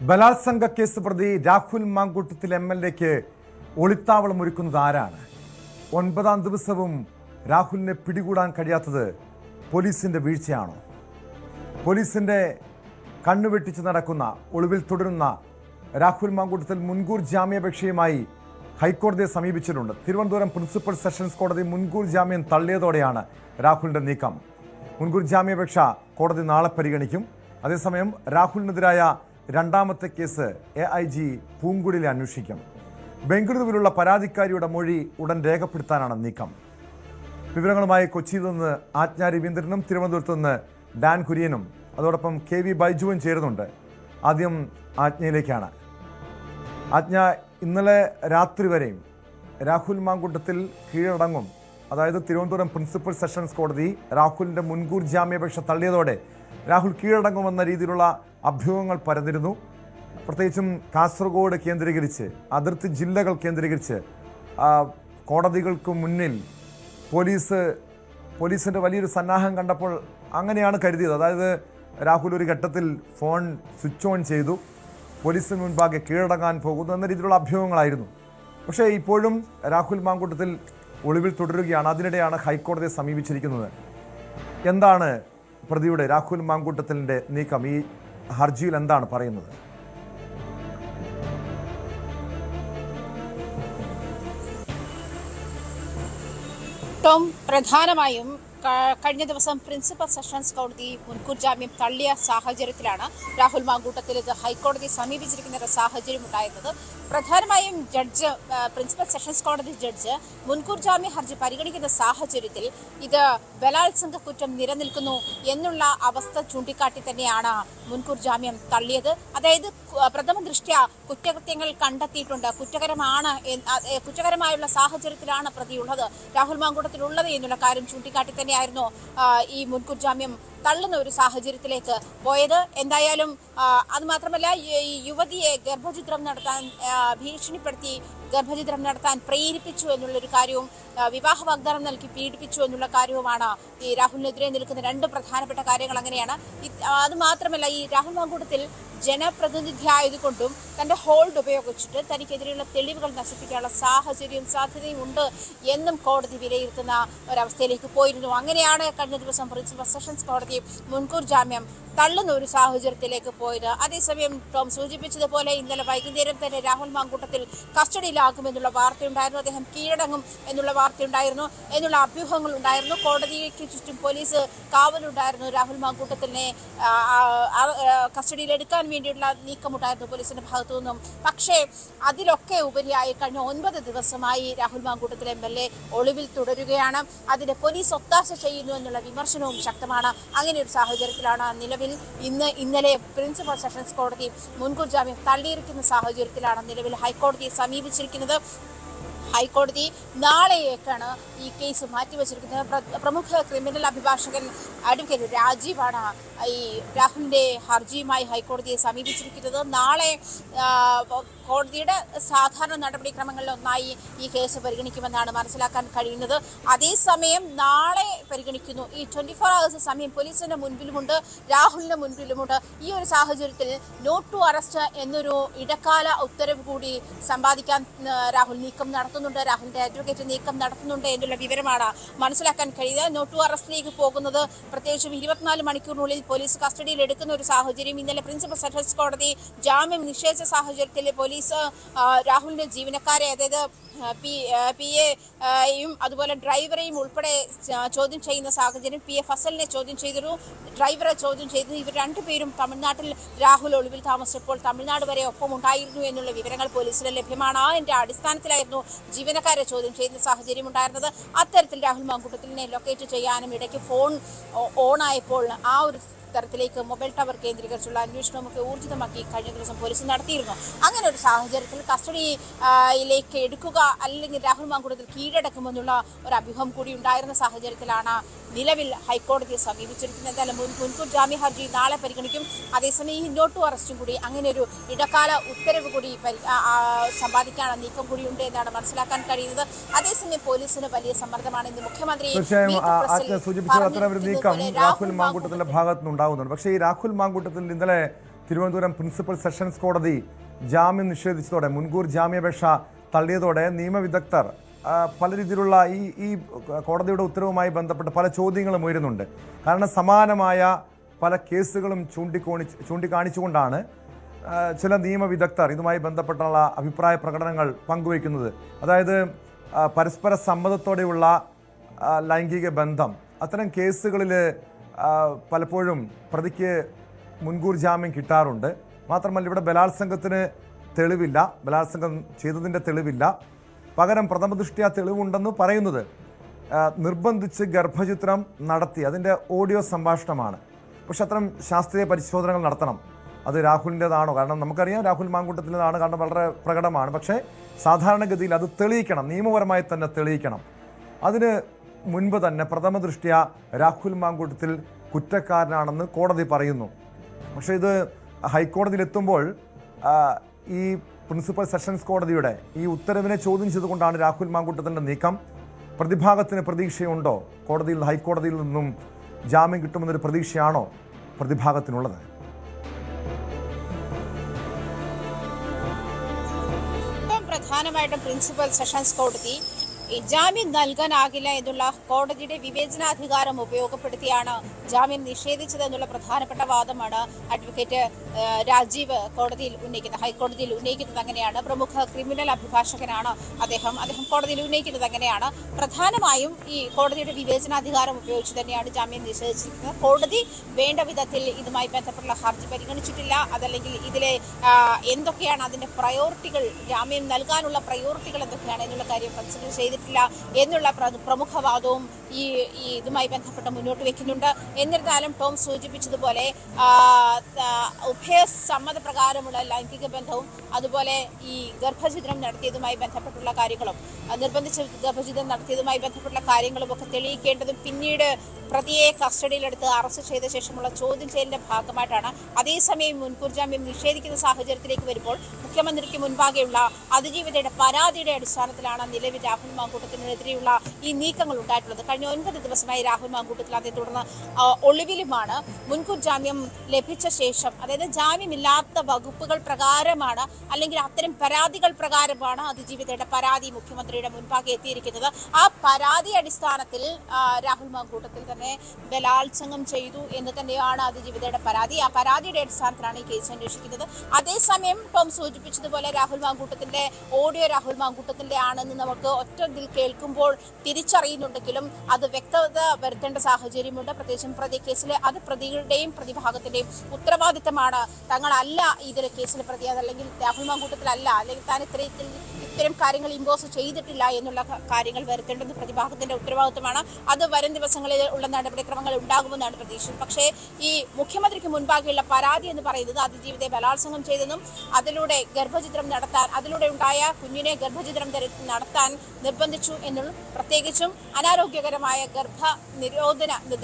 ബലാത്സംഗ കേസ് പ്രതി രാഹുൽ മാങ്കൂട്ടത്തിൽ എംഎൽഎക്ക് ഒളിത്താവളം ഒരുക്കുന്നത് ആരാണ്? 9ാം ദിവസവും രാഹുലിനെ പിടികൂടാൻ കഴിയാത്തത് പോലീസിന്റെ വീഴ്ചയാണോ? പോലീസിന്റെ കണ്ണുവെട്ടിച്ച് നടക്കുന്ന ഒളിവിൽ തുടരുന്ന രാഹുൽ മാങ്കൂട്ടത്തിൽ മുൻകൂർ ജാമ്യാപേക്ഷയുമായി ഹൈക്കോടതിയെ സമീപിച്ചിട്ടുണ്ട്. തിരുവനന്തപുരം പ്രിൻസിപ്പൽ സെഷൻസ് കോടതി മുൻകൂർ ജാമ്യം തള്ളിയതോടെയാണ് രാഹുലിന്റെ നീക്കം. മുൻകൂർ ജാമ്യാപേക്ഷ കോടതി നാളെ പരിഗണിക്കും. അതേസമയം രാഹുലിനെതിരായ രണ്ടാമത്തെ കേസ് AIG പൂങ്കുടിലെ അന്വേഷിക്കും. ബംഗളൂരുവിലുള്ള പരാതിക്കാരിയുടെ മൊഴി ഉടൻ രേഖപ്പെടുത്താനാണ് നീക്കം. വിവരങ്ങളുമായി കൊച്ചിയിൽ നിന്ന് ആജ്ഞ രവീന്ദ്രനും തിരുവനന്തപുരത്ത് നിന്ന് ഡാൻ കുര്യനും അതോടൊപ്പം KV ബൈജുവും ചേരുന്നുണ്ട്. ആദ്യം ആജ്ഞയിലേക്കാണ്. ആജ്ഞ, ഇന്നലെ രാത്രി വരെയും രാഹുൽ മാങ്കൂട്ടത്തിൽ കീഴടങ്ങും, അതായത് തിരുവനന്തപുരം പ്രിൻസിപ്പൽ സെഷൻസ് കോടതി രാഹുലിന്റെ മുൻകൂർ ജാമ്യാപേക്ഷ തള്ളിയതോടെ രാഹുൽ കീഴടങ്ങുമെന്ന രീതിയിലുള്ള അഭ്യൂഹങ്ങൾ പരന്നിരുന്നു. പ്രത്യേകിച്ചും കാസർഗോഡ് കേന്ദ്രീകരിച്ച്, അതിർത്തി ജില്ലകൾ കേന്ദ്രീകരിച്ച് കോടതികൾക്ക് മുന്നിൽ പോലീസിന്റെ വലിയൊരു സന്നാഹം കണ്ടപ്പോൾ അങ്ങനെയാണ് കരുതിയത്. അതായത് രാഹുൽ ഒരു ഘട്ടത്തിൽ ഫോൺ സ്വിച്ച് ഓൺ ചെയ്തു, പോലീസിന് മുൻപാകെ കീഴടങ്ങാൻ പോകുന്നു എന്ന രീതിയിലുള്ള അഭ്യൂഹങ്ങളായിരുന്നു. പക്ഷേ ഇപ്പോഴും രാഹുൽ മാങ്കൂട്ടത്തിൽ ഒളിവിൽ തുടരുകയാണ്. അതിനിടെയാണ് ഹൈക്കോടതിയെ സമീപിച്ചിരിക്കുന്നത്. എന്താണ് പ്രതിയുടെ രാഹുൽ മാങ്കൂട്ടത്തിലിന്റെ നീക്കം? ഈ ഹർജിയിൽ എന്താണ് പറയുന്നത്? ടോം, പ്രധാനമായും കഴിഞ്ഞ ദിവസം പ്രിൻസിപ്പൽ സെഷൻസ് കോടതി മുൻകൂർ ജാമ്യം തള്ളിയ സാഹചര്യത്തിലാണ് രാഹുൽ മാങ്കൂട്ടത്തിൽ ഇത് ഹൈക്കോടതി സമീപിച്ചിരിക്കുന്ന ഒരു സാഹചര്യം ഉണ്ടായിരുന്നത്. പ്രധാനമായും പ്രിൻസിപ്പൽ സെഷൻസ് കോടതി ജഡ്ജ് മുൻകൂർ ജാമ്യ ഹർജി പരിഗണിക്കുന്ന സാഹചര്യത്തിൽ ഇത് ബലാത്സംഗ കുറ്റം നിലനിൽക്കുന്നു എന്നുള്ള അവസ്ഥ ചൂണ്ടിക്കാട്ടി തന്നെയാണ് മുൻകൂർ ജാമ്യം തള്ളിയത്. അതായത് പ്രഥമ ദൃഷ്ട്യാ കുറ്റകൃത്യങ്ങൾ കണ്ടെത്തിയിട്ടുണ്ട്, കുറ്റകരമായുള്ള സാഹചര്യത്തിലാണ് പ്രതിയുള്ളത്, രാഹുൽ മാങ്കൂട്ടത്തിലുള്ളത് എന്നുള്ള കാര്യം ചൂണ്ടിക്കാട്ടി തന്നെയായിരുന്നു ഈ മുൻകൂർ ജാമ്യം തള്ളുന്ന ഒരു സാഹചര്യത്തിലേക്ക് പോയത്. എന്തായാലും അത് മാത്രമല്ല, യുവതിയെ ഗർഭചിത്രം നടത്താൻ ഭീഷണിപ്പെടുത്തി ഗർഭചിത്രം നടത്താൻ പ്രേരിപ്പിച്ചു എന്നുള്ളൊരു കാര്യവും, വിവാഹ വാഗ്ദാനം നൽകി പീഡിപ്പിച്ചു എന്നുള്ള കാര്യവുമാണ് ഈ രാഹുലിനെതിരെ നിൽക്കുന്ന രണ്ട് പ്രധാനപ്പെട്ട കാര്യങ്ങൾ. അങ്ങനെയാണ്. അത് മാത്രമല്ല, ഈ രാഹുൽ മാങ്കൂട്ടത്തിൽ ജനപ്രതിനിധി ആയതുകൊണ്ടും തന്റെ ഹോൾഡ് ഉപയോഗിച്ചിട്ട് തനിക്കെതിരെയുള്ള തെളിവുകൾ നശിപ്പിക്കാനുള്ള സാധ്യതയും ഉണ്ട് എന്നും കോടതി വിലയിരുത്തുന്ന ഒരവസ്ഥയിലേക്ക് പോയിരുന്നു. അങ്ങനെയാണ് കഴിഞ്ഞ ദിവസം പ്രിൻസിപ്പൽ സെഷൻസ് കോടതി മുൻകൂർ ജാമ്യം തള്ളുന്ന ഒരു സാഹചര്യത്തിലേക്ക് പോയത്. അതേസമയം ടോം സൂചിപ്പിച്ചതുപോലെ ഇന്നലെ വൈകുന്നേരം തന്നെ രാഹുൽ മാങ്കൂട്ടത്തിൽ കസ്റ്റഡിയിലാകുമെന്നുള്ള വാർത്തയുണ്ടായിരുന്നു, അദ്ദേഹം കീഴടങ്ങും എന്നുള്ള വാർത്തയുണ്ടായിരുന്നു, എന്നുള്ള അഭ്യൂഹങ്ങൾ ഉണ്ടായിരുന്നു. കോടതിക്ക് ചുറ്റും പോലീസ് കാവലുണ്ടായിരുന്നു. രാഹുൽ മാങ്കൂട്ടത്തിനെ കസ്റ്റഡിയിലെടുക്കാൻ വേണ്ടിയുള്ള നീക്കമുണ്ടായിരുന്നു പോലീസിന്റെ ഭാഗത്തു നിന്നും. പക്ഷേ അതിലൊക്കെ ഉപരിയായി കഴിഞ്ഞ 9 ദിവസമായി രാഹുൽ മാങ്കൂട്ടത്തിൽ MLA ഒളിവിൽ തുടരുകയാണ്. അതിന് പോലീസ് ഒത്താശ ചെയ്യുന്നു എന്നുള്ള വിമർശനവും ശക്തമാണ്. അങ്ങനെ ഒരു സാഹചര്യത്തിലാണ് നിലവിൽ ഇന്നലെ പ്രിൻസിപ്പൽ സെഷൻസ് കോടതി മുൻകൂർ ജാമ്യം തള്ളിയിരിക്കുന്ന സാഹചര്യത്തിലാണ് നിലവിൽ ഹൈക്കോടതിയെ സമീപിച്ചിരിക്കുന്നത്. ഹൈക്കോടതി നാളെയേക്കാണ് ഈ കേസ് മാറ്റിവെച്ചിരിക്കുന്നത്. പ്രമുഖ ക്രിമിനൽ അഭിഭാഷകൻ അഡ്വക്കേറ്റ് രാജീവാണ് ഈ രാഹുലിന്റെ ഹർജിയുമായി ഹൈക്കോടതിയെ സമീപിച്ചിരിക്കുന്നത്. നാളെ കോടതിയുടെ സാധാരണ നടപടിക്രമങ്ങളിലൊന്നായി ഈ കേസ് പരിഗണിക്കുമെന്നാണ് മനസ്സിലാക്കാൻ കഴിയുന്നത്. അതേസമയം നാളെ പരിഗണിക്കുന്നു. ഈ 24 hours സമയം പോലീസിന്റെ മുൻപിലുമുണ്ട്, രാഹുലിന്റെ മുൻപിലുമുണ്ട്. ഈ ഒരു സാഹചര്യത്തിൽ നോട്ട് ടു അറസ്റ്റ് എന്നൊരു ഇടക്കാല ഉത്തരവ് കൂടി സമ്പാദിക്കാൻ രാഹുൽ നീക്കം നടത്തുന്നുണ്ട്, രാഹുലിന്റെ അഡ്വക്കേറ്റ് നീക്കം നടത്തുന്നുണ്ട് എന്നുള്ള വിവരമാണ് മനസ്സിലാക്കാൻ കഴിയുന്നത്. നോട്ട് ടു അറസ്റ്റിലേക്ക് പോകുന്നത് പ്രത്യേകിച്ചും 24 മണിക്കൂറിനുള്ളിൽ പോലീസ് കസ്റ്റഡിയിൽ എടുക്കുന്ന ഒരു സാഹചര്യം. ഇന്നലെ പ്രിൻസിപ്പൽ സെഷൻസ് കോടതി ജാമ്യം നിഷേധിച്ച സാഹചര്യത്തിൽ പോലീസ് രാഹുലിന്റെ ജീവനക്കാരെ, അതായത് PA-യും അതുപോലെ ഡ്രൈവറെയും ഉൾപ്പെടെ ചോദ്യം ചെയ്യുന്ന സാഹചര്യം. PA ഫസലിനെ ചോദ്യം ചെയ്തിരുന്നു, ഡ്രൈവറെ ചോദ്യം ചെയ്തു. ഇവർ രണ്ടുപേരും തമിഴ്നാട്ടിൽ രാഹുൽ ഒളിവിൽ താമസിച്ചപ്പോൾ തമിഴ്നാട് വരെ ഒപ്പം ഉണ്ടായിരുന്നു എന്നുള്ള വിവരങ്ങൾ പോലീസിന് ലഭ്യമാണ്. അതിന്റെ അടിസ്ഥാനത്തിലായിരുന്നു ജീവനക്കാരെ ചോദ്യം ചെയ്യുന്ന സാഹചര്യം ഉണ്ടായിരുന്നത്. അത്തരത്തിൽ രാഹുൽ മാങ്കൂട്ടത്തിനെ ലൊക്കേറ്റ് ചെയ്യാനും ഇടയ്ക്ക് ഫോൺ ഓണായപ്പോൾ ആ ഒരു തരത്തിലേക്ക് മൊബൈൽ ടവർ കേന്ദ്രീകരിച്ചുള്ള അന്വേഷണമൊക്കെ ഊർജിതമാക്കി കഴിഞ്ഞ ദിവസം പോലീസ് നടത്തിയിരുന്നു. അങ്ങനെ ഒരു സാഹചര്യത്തിൽ കസ്റ്റഡിയിലേക്ക് എടുക്കുക അല്ലെങ്കിൽ രാഹുൽ മാങ്കൂട്ടത്തിൽ കീഴടക്കുമെന്നുള്ള ഒരു അഭ്യൂഹം കൂടി ഉണ്ടായിരുന്ന സാഹചര്യത്തിലാണ് നിലവിൽ ഹൈക്കോടതിയെ സമീപിച്ചിരിക്കുന്നത്. എന്തായാലും മുൻകൂർ ജാമ്യ ഹർജി നാളെ പരിഗണിക്കും. അതേസമയം ഈ നോട്ട് ടു അറസ്റ്റും കൂടി, അങ്ങനെ ഒരു ഇടക്കാല ഉത്തരവ് കൂടി സമ്പാദിക്കാനുള്ള നീക്കം കൂടിയുണ്ട് എന്നാണ് മനസ്സിലാക്കാൻ കഴിയുന്നത്. അതേസമയം പോലീസിന് വലിയ സമ്മർദ്ദമാണ്. ഇന്ന് മുഖ്യമന്ത്രി രാഹുൽ മാങ്കൂട്ടത്തിന്റെ ഭാഗത്തുനിന്നുണ്ടാകുന്നുണ്ട്. പക്ഷേ ഈ രാഹുൽ മാങ്കൂട്ടത്തിൽ ഇന്നലെ തിരുവനന്തപുരം പ്രിൻസിപ്പൽ സെഷൻസ് കോടതി ജാമ്യം നിഷേധിച്ചതോടെ, മുൻകൂർ ജാമ്യാപേക്ഷ തള്ളിയതോടെ നിയമവിദഗ്ധർ പല രീതിയിലുള്ള ഈ കോടതിയുടെ ഉത്തരവുമായി ബന്ധപ്പെട്ട് പല ചോദ്യങ്ങളും ഉയരുന്നുണ്ട്. കാരണം സമാനമായ പല കേസുകളും ചൂണ്ടിക്കാണിച്ചുകൊണ്ടാണ് ചില നിയമവിദഗ്ധർ ഇതുമായി ബന്ധപ്പെട്ടുള്ള അഭിപ്രായ പ്രകടനങ്ങൾ പങ്കുവയ്ക്കുന്നത്. അതായത് പരസ്പര സമ്മതത്തോടെയുള്ള ലൈംഗിക ബന്ധം, അത്തരം കേസുകളിൽ പലപ്പോഴും പ്രതിക്ക് മുൻകൂർ ജാമ്യം കിട്ടാറുണ്ട്. മാത്രമല്ല ഇവിടെ ബലാത്സംഗത്തിന് തെളിവില്ല, ബലാത്സംഗം ചെയ്തതിൻ്റെ തെളിവില്ല. പകരം പ്രഥമ ദൃഷ്ട്യാ തെളിവുണ്ടെന്ന് പറയുന്നത് നിർബന്ധിച്ച് ഗർഭചിത്രം നടത്തി അതിൻ്റെ ഓഡിയോ സംഭാഷണമാണ്. പക്ഷെ അത്തരം ശാസ്ത്രീയ പരിശോധനകൾ നടത്തണം. അത് രാഹുലിൻ്റെതാണോ? കാരണം നമുക്കറിയാം രാഹുൽ മാങ്കൂട്ടത്തിൻ്റെതാണ്, കാരണം വളരെ പ്രകടമാണ്. പക്ഷേ സാധാരണഗതിയിൽ അത് തെളിയിക്കണം, നിയമപരമായി തന്നെ തെളിയിക്കണം. അതിന് മുൻപ് തന്നെ പ്രഥമ ദൃഷ്ട്യാ രാഹുൽ മാങ്കൂട്ടത്തിൽ കുറ്റക്കാരനാണെന്ന് കോടതി പറയുന്നു. പക്ഷേ ഇത് ഹൈക്കോടതിയിലെത്തുമ്പോൾ ഈ പ്രിൻസിപ്പൽ സെഷൻസ് കോടതിയുടെ ഈ ഉത്തരവിനെ ചോദ്യം ചെയ്തുകൊണ്ടാണ് രാഹുൽ മാങ്കൂട്ടത്തിൻ്റെ നീക്കം. പ്രതിഭാഗത്തിന് പ്രതീക്ഷയുണ്ടോ? ഹൈക്കോടതിയിൽ നിന്നും ജാമ്യം കിട്ടുമെന്നൊരു പ്രതീക്ഷയാണോ പ്രതിഭാഗത്തിനുള്ളത്? പ്രധാനമായിട്ടും പ്രിൻസിപ്പൽ സെഷൻസ് കോടതി ഈ ജാമ്യം നൽകാനാകില്ല എന്നുള്ള കോടതിയുടെ വിവേചനാധികാരം ഉപയോഗപ്പെടുത്തിയാണ് ജാമ്യം നിഷേധിച്ചതെന്നുള്ള പ്രധാനപ്പെട്ട വാദമാണ് അഡ്വക്കേറ്റ് രാജീവ് ഹൈക്കോടതിയിൽ ഉന്നയിക്കുന്നത്. അങ്ങനെയാണ്. പ്രമുഖ ക്രിമിനൽ അഭിഭാഷകനാണ് അദ്ദേഹം കോടതിയിൽ ഉന്നയിക്കുന്നത് അങ്ങനെയാണ്. പ്രധാനമായും ഈ കോടതിയുടെ വിവേചനാധികാരം ഉപയോഗിച്ച് തന്നെയാണ് ജാമ്യം നിഷേധിച്ചിരിക്കുന്നത്. കോടതി വേണ്ട വിധത്തിൽ ഇതുമായി ബന്ധപ്പെട്ടുള്ള ഹർജി പരിഗണിച്ചിട്ടില്ല. അതല്ലെങ്കിൽ ഇതിലെ എന്തൊക്കെയാണ് അതിന്റെ പ്രയോറിറ്റികൾ, ജാമ്യം നൽകാനുള്ള പ്രയോറിറ്റികൾ എന്തൊക്കെയാണ് എന്നുള്ള കാര്യം കൺസിഡർ ചെയ്തിട്ടില്ല എന്നുള്ള പ്രമുഖ വാദവും ഈ ഇതുമായി ബന്ധപ്പെട്ട് മുന്നോട്ട് വെക്കുന്നുണ്ട്. എന്നിരുന്നാലും ടോം സൂചിപ്പിച്ചതുപോലെ ഉഭയസമ്മതപ്രകാരമുള്ള ലൈംഗിക ബന്ധവും അതുപോലെ ഈ ഗർഭഛിദ്രം നടത്തിയതുമായി ബന്ധപ്പെട്ടുള്ള കാര്യങ്ങളും, നിർബന്ധിച്ച് ഗർഭഛിദ്രം നടത്തിയതുമായി ബന്ധപ്പെട്ടുള്ള കാര്യങ്ങളും ഒക്കെ തെളിയിക്കേണ്ടതും പിന്നീട് പ്രതിയെ കസ്റ്റഡിയിലെടുത്ത് അറസ്റ്റ് ചെയ്ത ശേഷമുള്ള ചോദ്യം ചെയ്യലിന്റെ ഭാഗമായിട്ടാണ്. അതേസമയം മുൻകൂർ ജാമ്യം നിഷേധിക്കുന്ന സാഹചര്യത്തിലേക്ക് വരുമ്പോൾ മുഖ്യമന്ത്രിക്ക് മുൻപാകെയുള്ള അതിജീവിതയുടെ പരാതിയുടെ അടിസ്ഥാനത്തിലാണ് നിലവിൽ രാഹുൽ മാങ്കൂട്ടത്തിനെതിരെയുള്ള ഈ നീക്കങ്ങൾ ഉണ്ടായിട്ടുള്ളത്. കഴിഞ്ഞ 9 ദിവസമായി രാഹുൽ മാങ്കൂട്ടത്തിൽ അതേ തുടർന്ന് ഒളിവിലുമാണ്. മുൻകൂർ ജാമ്യം ലഭിച്ച ശേഷം, അതായത് ജാമ്യമില്ലാത്ത വകുപ്പുകൾ പ്രകാരമാണ് അല്ലെങ്കിൽ അത്തരം പരാതികൾ പ്രകാരമാണ് അതിജീവിതയുടെ പരാതി മുഖ്യമന്ത്രിയുടെ മുൻപാകെ എത്തിയിരിക്കുന്നത്. ആ പരാതി അടിസ്ഥാനത്തിൽ രാഹുൽ മാങ്കൂട്ടത്തിൽ തന്നെ ബലാത്സംഗം ചെയ്തു എന്ന് തന്നെയാണ് അതിജീവിതയുടെ പരാതി. ആ പരാതിയുടെ അടിസ്ഥാനത്തിലാണ് ഈ കേസ് അന്വേഷിക്കുന്നത്. അതേസമയം ടോം സൂചിപ്പിച്ചതുപോലെ രാഹുൽ മാങ്കൂട്ടത്തിന്റെ ഓഡിയോ രാഹുൽ മാങ്കൂട്ടത്തിന്റെ ആണെന്ന് നമുക്ക് ഒറ്റതിൽ കേൾക്കുമ്പോൾ തിരിച്ചറിയുന്നുണ്ടെങ്കിലും അത് വ്യക്തത വരുത്തേണ്ട സാഹചര്യമുണ്ട്. പ്രത്യേകിച്ചും പ്രതി കേസിലെ അത് പ്രതികളുടെയും പ്രതിഭാഗത്തിന്റെയും ഉത്തരവാദിത്തമാണ്. തങ്ങളല്ല ഇതിലെ കേസിലെ പ്രതി, അതല്ലെങ്കിൽ രാഹുൽ മാങ്കൂട്ടത്തിലല്ല, അല്ലെങ്കിൽ താൻ ഇത്തരം കാര്യങ്ങൾ ഇമ്പോസ് ചെയ്തിട്ടില്ല എന്നുള്ള കാര്യങ്ങൾ വരുത്തേണ്ടത് പ്രതിഭാഗത്തിന്റെ ഉത്തരവാദിത്തമാണ്. അത് വരും ദിവസങ്ങളിൽ ഉള്ള നടപടിക്രമങ്ങൾ ഉണ്ടാകുമെന്നാണ് പ്രതീക്ഷിച്ചത്. പക്ഷേ ഈ മുഖ്യമന്ത്രിക്ക് മുൻപാകെയുള്ള പരാതി എന്ന് പറയുന്നത് അതിജീവിതയെ ബലാത്സംഗം ചെയ്തെന്നും അതിലൂടെ ഗർഭഛിദ്രം നടത്താൻ, അതിലൂടെ ഉണ്ടായ കുഞ്ഞിനെ ഗർഭഛിദ്രം നടത്താൻ നിർബന്ധിച്ചു എന്നും, പ്രത്യേകിച്ചും അനാരോഗ്യകരമായ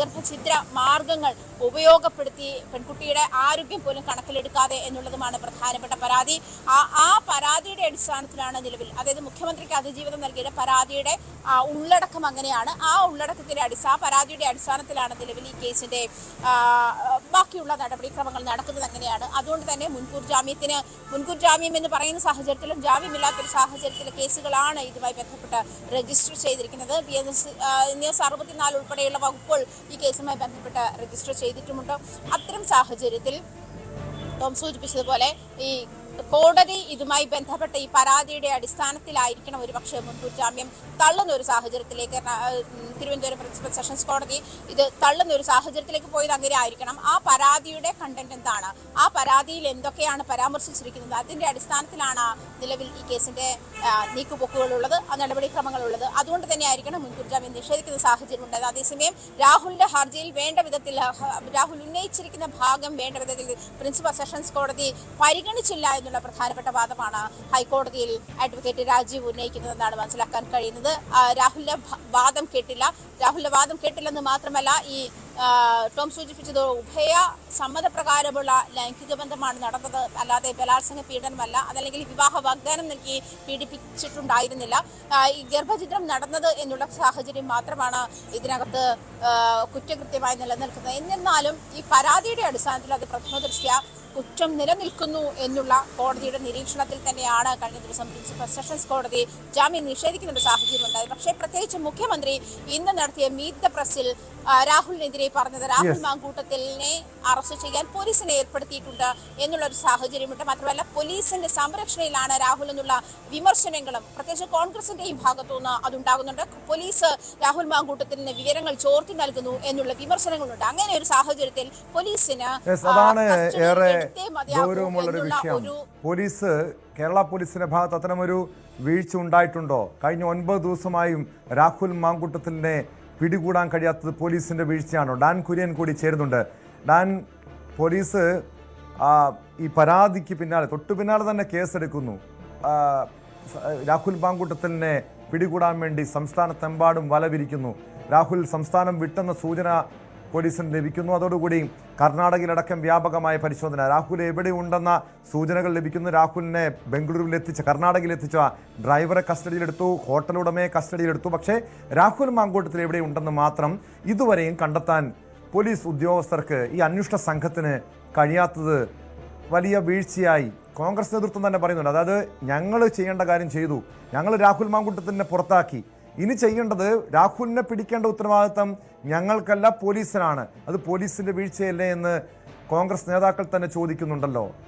ഗർഭഛിദ്ര മാർഗങ്ങൾ ഉപയോഗപ്പെടുത്തി പെൺകുട്ടിയുടെ ആരോഗ്യം പോലും കണക്കിലെടുക്കാതെ എന്നുള്ളതുമാണ് പ്രധാനപ്പെട്ട പരാതി. ആ പരാതിയുടെ അടിസ്ഥാനത്തിലാണ് നിലവിൽ, അതായത് മുഖ്യമന്ത്രിക്ക് അതിജീവിതം നൽകിയ പരാതിയുടെ ഉള്ളടക്കം അങ്ങനെയാണ്. ആ ഉള്ളടക്കത്തിന്റെ പരാതിയുടെ അടിസ്ഥാനത്തിലാണ് നിലവിൽ ഈ കേസിന്റെ ബാക്കിയുള്ള നടപടിക്രമങ്ങൾ നടക്കുന്നത് അങ്ങനെയാണ്. അതുകൊണ്ട് തന്നെ മുൻകൂർ ജാമ്യം എന്ന് പറയുന്ന സാഹചര്യത്തിലും ജാമ്യമില്ലാത്തൊരു സാഹചര്യത്തിലെ കേസുകളാണ് ഇതുമായി ബന്ധപ്പെട്ട് രജിസ്റ്റർ ചെയ്തിരിക്കുന്നത്. BNS 64 ഉൾപ്പെടെയുള്ള വകുപ്പുകൾ ഈ കേസുമായി ബന്ധപ്പെട്ട് രജിസ്റ്റർ ചെയ്തിട്ടുമുണ്ട്. അത്തരം സാഹചര്യത്തിൽ ടോം സൂചിപ്പിച്ചതുപോലെ ഈ കോടതി ഇതുമായി ബന്ധപ്പെട്ട ഈ പരാതിയുടെ അടിസ്ഥാനത്തിലായിരിക്കണം ഒരുപക്ഷെ മുൻകൂർ ജാമ്യം തള്ളുന്ന ഒരു സാഹചര്യത്തിലേക്ക്, തിരുവനന്തപുരം പ്രിൻസിപ്പൽ സെഷൻസ് കോടതി ഇത് തള്ളുന്ന ഒരു സാഹചര്യത്തിലേക്ക് പോയത് അങ്ങനെ ആയിരിക്കണം. ആ പരാതിയുടെ കണ്ടന്റ് എന്താണ്, ആ പരാതിയിൽ എന്തൊക്കെയാണ് പരാമർശിച്ചിരിക്കുന്നത്, അതിന്റെ അടിസ്ഥാനത്തിലാണ് നിലവിൽ ഈ കേസിന്റെ നീക്കുപോക്കുകളുള്ളത്, ആ നടപടിക്രമങ്ങളുള്ളത്. അതുകൊണ്ട് തന്നെ ആയിരിക്കണം മുൻകൂർ ജാമ്യം നിഷേധിക്കുന്ന സാഹചര്യം ഉണ്ടായത്. അതേസമയം രാഹുലിന്റെ ഹർജിയിൽ വേണ്ട വിധത്തിൽ രാഹുൽ ഉന്നയിച്ചിരിക്കുന്ന ഭാഗം വേണ്ട വിധത്തിൽ പ്രിൻസിപ്പൽ സെഷൻസ് കോടതി പരിഗണിച്ചില്ല എന്നുള്ള പ്രധാനപ്പെട്ട വാദമാണ് ഹൈക്കോടതിയിൽ അഡ്വക്കേറ്റ് രാജീവ് ഉന്നയിക്കുന്നതെന്നാണ് മനസ്സിലാക്കാൻ കഴിയുന്നത്. രാഹുലിന്റെ വാദം കേട്ടില്ലെന്ന് മാത്രമല്ല, ഈ ടോം സൂചിപ്പിച്ചത് ഉഭയ സമ്മതപ്രകാരമുള്ള ലൈംഗിക ബന്ധമാണ് നടന്നത്, അല്ലാതെ ബലാത്സംഗ പീഡനമല്ല, അതല്ലെങ്കിൽ വിവാഹ വാഗ്ദാനം നൽകി പീഡിപ്പിച്ചിട്ടുണ്ടായിരുന്നില്ല. ഈ ഗർഭഛിദ്രം നടന്നത് എന്നുള്ള സാഹചര്യം മാത്രമാണ് ഇതിനകത്ത് കുറ്റകൃത്യമായി നിലനിൽക്കുന്നത്. എന്നിരുന്നാലും ഈ പരാതിയുടെ അടിസ്ഥാനത്തിൽ അത് പ്രഥമ ദൃഷ്ട്യാ കുറ്റം നിലനിൽക്കുന്നു എന്നുള്ള കോടതിയുടെ നിരീക്ഷണത്തിൽ തന്നെയാണ് കഴിഞ്ഞ ദിവസം പ്രിൻസിപ്പൽ സെഷൻസ് കോടതി ജാമ്യം നിഷേധിക്കുന്ന ഒരു സാഹചര്യം ഉണ്ടായത്. പക്ഷേ പ്രത്യേകിച്ച് മുഖ്യമന്ത്രി ഇന്ന് നടത്തിയ മീറ്റ് ദ പ്രസിൽ രാഹുലിനെതിരെ പറഞ്ഞത് രാഹുൽ മാങ്കൂട്ടത്തിലിനെ അറസ്റ്റ് ചെയ്യാൻ പോലീസിനെ ഏർപ്പെടുത്തിയിട്ടുണ്ട് എന്നുള്ള ഒരു സാഹചര്യമുണ്ട്. മാത്രമല്ല പോലീസിന്റെ സംരക്ഷണയിലാണ് രാഹുൽ എന്നുള്ള വിമർശനങ്ങളും പ്രത്യേകിച്ച് കോൺഗ്രസിന്റെയും ഭാഗത്തുനിന്ന് അതുണ്ടാകുന്നുണ്ട്. പോലീസ് രാഹുൽ മാങ്കൂട്ടത്തിന് വിവരങ്ങൾ ചോർത്തി നൽകുന്നു എന്നുള്ള വിമർശനങ്ങളുണ്ട്. അങ്ങനെ ഒരു സാഹചര്യത്തിൽ പോലീസിന് അതാണ് ഏറെ ഗൗരവമുള്ളൊരു വിഷയം. പോലീസ്, കേരള പോലീസിന്റെ ഭാഗത്ത് അത്തരമൊരു വീഴ്ച ഉണ്ടായിട്ടുണ്ടോ? കഴിഞ്ഞ 9 ദിവസമായും രാഹുൽ മാങ്കൂട്ടത്തിലിനെ പിടികൂടാൻ കഴിയാത്തത് പോലീസിന്റെ വീഴ്ചയാണോ? ഡാൻ കുര്യൻ കൂടി ചേരുന്നുണ്ട്. ഡാൻ, പോലീസ് ഈ പരാതിക്ക് പിന്നാലെ തൊട്ടു പിന്നാലെ തന്നെ കേസെടുക്കുന്നു. രാഹുൽ മാങ്കൂട്ടത്തിലിനെ പിടികൂടാൻ വേണ്ടി സംസ്ഥാനത്തെമ്പാടും വലവിരിക്കുന്നു. രാഹുൽ സംസ്ഥാനം വിട്ടെന്ന സൂചന പോലീസിന് ലഭിക്കുന്നു. അതോടുകൂടി കർണാടകയിലടക്കം വ്യാപകമായ പരിശോധന. രാഹുൽ എവിടെയുണ്ടെന്ന സൂചനകൾ ലഭിക്കുന്നു. രാഹുലിനെ ബംഗളൂരുവിൽ എത്തിച്ച, കർണാടകയിൽ എത്തിച്ച ഡ്രൈവറെ കസ്റ്റഡിയിലെടുത്തു, ഹോട്ടൽ ഉടമയെ കസ്റ്റഡിയിലെടുത്തു. പക്ഷേ രാഹുൽ മാങ്കൂട്ടത്തിൽ എവിടെയുണ്ടെന്ന് മാത്രം ഇതുവരെയും കണ്ടെത്താൻ പോലീസ് ഉദ്യോഗസ്ഥർക്ക്, ഈ അന്വേഷണ സംഘത്തിന് കഴിയാത്തത് വലിയ വീഴ്ചയായി കോൺഗ്രസ് നേതൃത്വം തന്നെ പറയുന്നുണ്ട്. അതായത് ഞങ്ങൾ ചെയ്യേണ്ട കാര്യം ചെയ്തു, ഞങ്ങൾ രാഹുൽ മാങ്കൂട്ടത്തിനെ പുറത്താക്കി, ഇനി ചെയ്യേണ്ടത് രാഹുലിനെ പിടിക്കേണ്ട ഉത്തരവാദിത്തം ഞങ്ങൾക്കല്ല പോലീസിനാണ്, അത് പോലീസിന്റെ വീഴ്ചയല്ലേ എന്ന് കോൺഗ്രസ് നേതാക്കൾ തന്നെ ചോദിക്കുന്നുണ്ടല്ലോ.